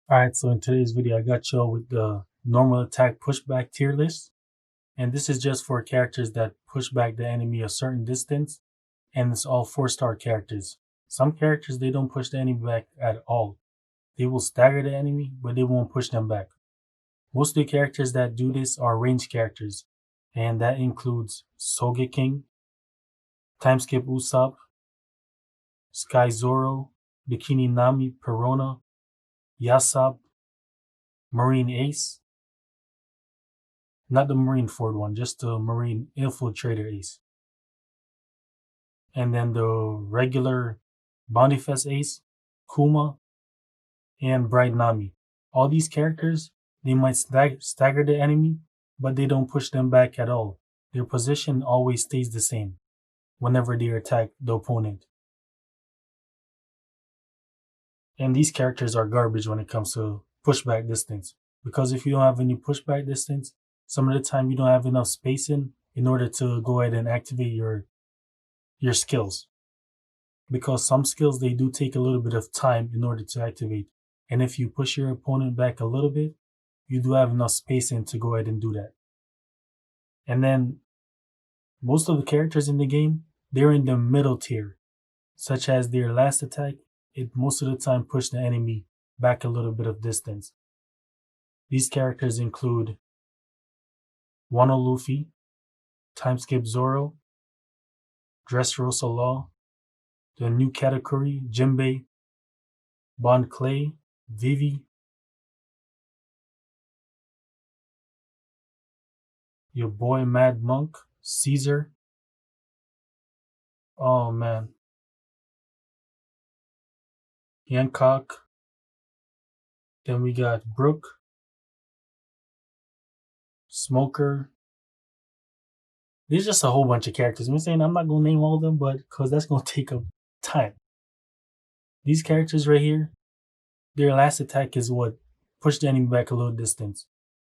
Alright, so in today's video, I got y'all with the normal attack pushback tier list. And this is just for characters that push back the enemy a certain distance. And it's all 4-star characters. Some characters, they don't push the enemy back at all. They will stagger the enemy, but they won't push them back. Most of the characters that do this are ranged characters. And that includes Sogeking, Timescape Usopp, Sky Zoro, Bikini Nami Perona, Yasop, Marine Ace. Not the Marine Ford one, just the Marine Infiltrator Ace. And then the regular Bounty Fest Ace, Kuma, and Bright Nami. All these characters, they might stagger the enemy, but they don't push them back at all. Their position always stays the same whenever they attack the opponent. And these characters are garbage when it comes to pushback distance. Because if you don't have any pushback distance, some of the time you don't have enough spacing in order to go ahead and activate your skills. Because some skills, they do take a little bit of time in order to activate. And if you push your opponent back a little bit, you do have enough spacing to go ahead and do that. And then most of the characters in the game, they're in the middle tier, such as their last attack, it most of the time push the enemy back a little bit of distance. These characters include Wano Luffy, Timescape Zoro, Dressrosa Law, the new category, Jinbei, Bon Clay, Vivi, your boy Mad Monk, Caesar. Oh man. Hancock. Then we got Brooke, Smoker. There's just a whole bunch of characters. I'm saying I'm not gonna name all of them, but because that's gonna take up time. These characters right here, their last attack is what pushed the enemy back a little distance.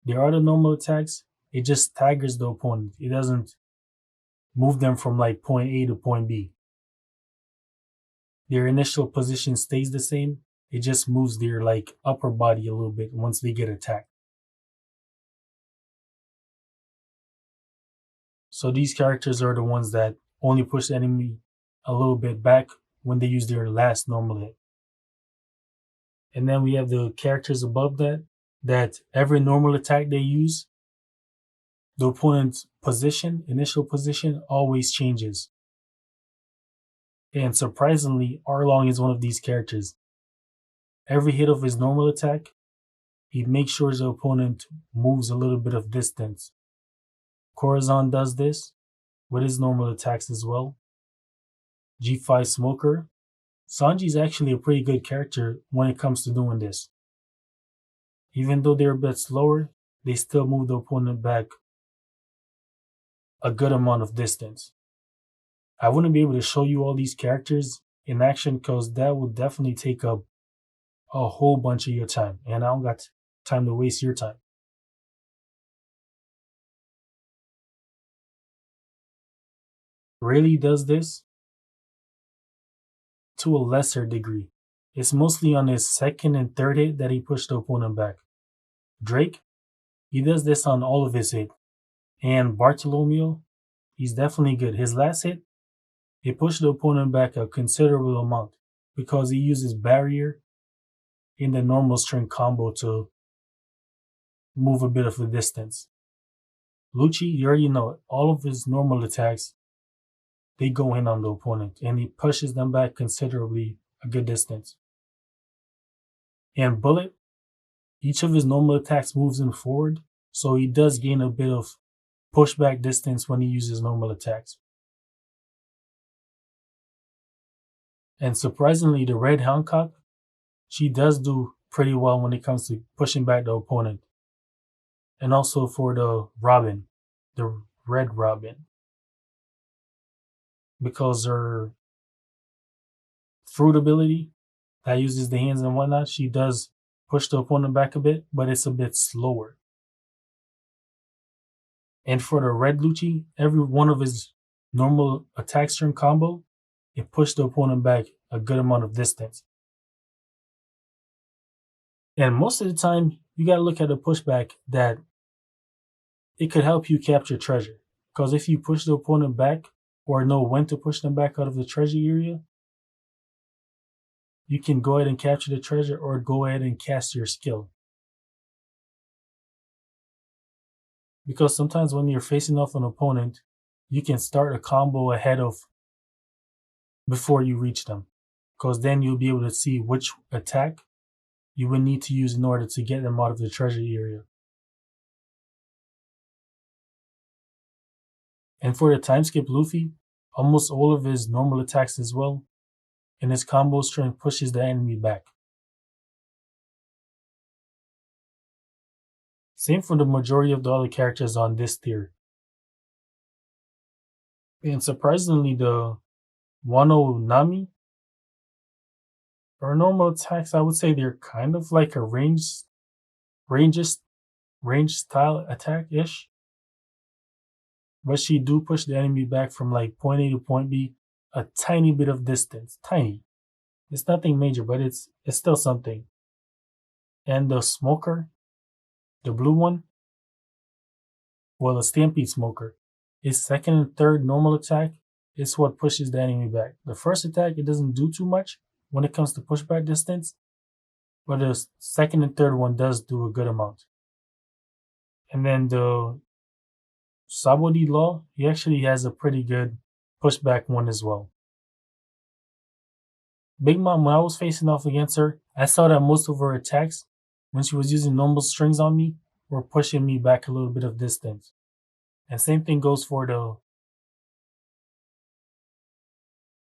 Their other normal attacks, it just staggers the opponent. It doesn't move them from like point A to point B. Their initial position stays the same. It just moves their like upper body a little bit once they get attacked. So these characters are the ones that only push the enemy a little bit back when they use their last normal hit. And then we have the characters above that every normal attack they use, the opponent's position, initial position, always changes. And surprisingly, Arlong is one of these characters. Every hit of his normal attack, he makes sure the opponent moves a little bit of distance. Corazon does this with his normal attacks as well. G5 Smoker. Sanji is actually a pretty good character when it comes to doing this. Even though they're a bit slower, they still move the opponent back a good amount of distance. I wouldn't be able to show you all these characters in action because that would definitely take up a whole bunch of your time, and I don't got time to waste your time. Rayleigh does this to a lesser degree. It's mostly on his second and third hit that he pushed the opponent back. Drake, he does this on all of his hits. And Bartolomeo, he's definitely good. His last hit, he pushed the opponent back a considerable amount because he uses barrier in the normal string combo to move a bit of a distance. Luchi, you already know it. All of his normal attacks, they go in on the opponent and he pushes them back considerably a good distance. And Bullet, each of his normal attacks moves him forward, so he does gain a bit of pushback distance when he uses normal attacks. And surprisingly, the Red Hancock, she does do pretty well when it comes to pushing back the opponent. And also for the Robin, the Red Robin. Because her fruit ability that uses the hands and whatnot, she does push the opponent back a bit, but it's a bit slower. And for the Red Luchi, every one of his normal attack string combo, it pushed the opponent back a good amount of distance. And most of the time, you gotta look at a pushback that it could help you capture treasure. Because if you push the opponent back or know when to push them back out of the treasure area, you can go ahead and capture the treasure or go ahead and cast your skill. Because sometimes when you're facing off an opponent, you can start a combo ahead of before you reach them. Because then you'll be able to see which attack you would need to use in order to get them out of the treasure area. And for the Timescape Luffy, almost all of his normal attacks as well, and his combo strength pushes the enemy back. Same for the majority of the other characters on this tier. And surprisingly, the Wano Nami, her normal attacks, I would say they're kind of like a range style attack-ish. But she do push the enemy back from like point A to point B a tiny bit of distance. Tiny. It's nothing major, but it's still something. And the smoker, the blue one, well, the Stampede Smoker, his second and third normal attack is what pushes the enemy back. The first attack, it doesn't do too much when it comes to pushback distance, but the second and third one does do a good amount. And then the Sabodi Law, he actually has a pretty good pushback one as well. Big Mom, when I was facing off against her, I saw that most of her attacks, when she was using normal strings on me, were pushing me back a little bit of distance. And same thing goes for the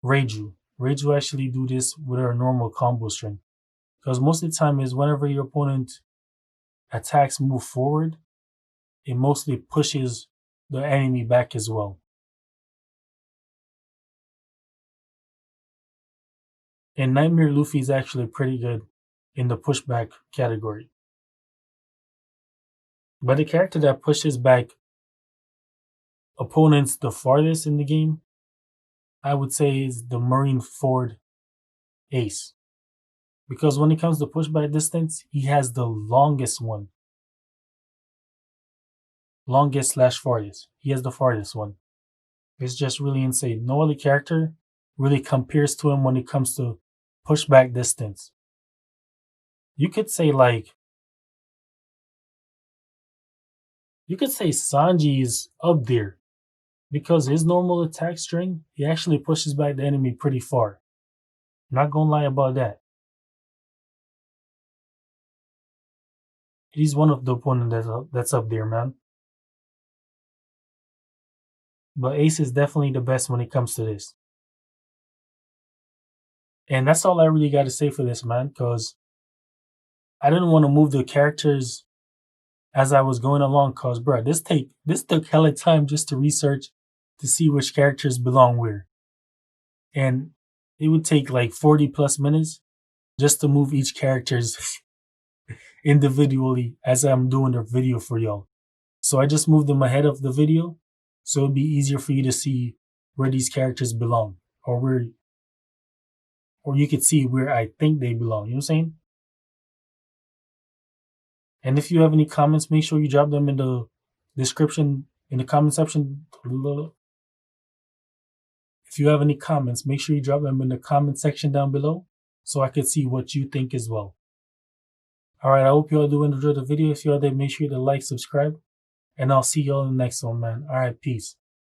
Reiju. Reiju actually do this with her normal combo string. Because most of the time is whenever your opponent attacks move forward, it mostly pushes the enemy back as well. And Nightmare Luffy is actually pretty good in the pushback category. But the character that pushes back opponents the farthest in the game, I would say, is the Marineford Ace. Because when it comes to pushback distance, he has the longest one. Longest/farthest. He has the farthest one. It's just really insane. No other character really compares to him when it comes to pushback distance. You could say Sanji is up there because his normal attack string, he actually pushes back the enemy pretty far. Not gonna lie about that. He's one of the opponents that's up there, man. But Ace is definitely the best when it comes to this. And that's all I really got to say for this, man, because I didn't want to move the characters as I was going along, because, bro, this took hella time just to research to see which characters belong where. And it would take like 40 plus minutes just to move each characters individually as I'm doing the video for y'all. So I just moved them ahead of the video so it'd be easier for you to see where these characters belong, or you could see where I think they belong. You know what I'm saying? And if you have any comments, make sure you drop them in the description, in the comment section. If you have any comments, make sure you drop them in the comment section down below so I can see what you think as well. Alright, I hope you all do enjoy the video. If you all did, make sure to like, subscribe, and I'll see you all in the next one, man. Alright, peace.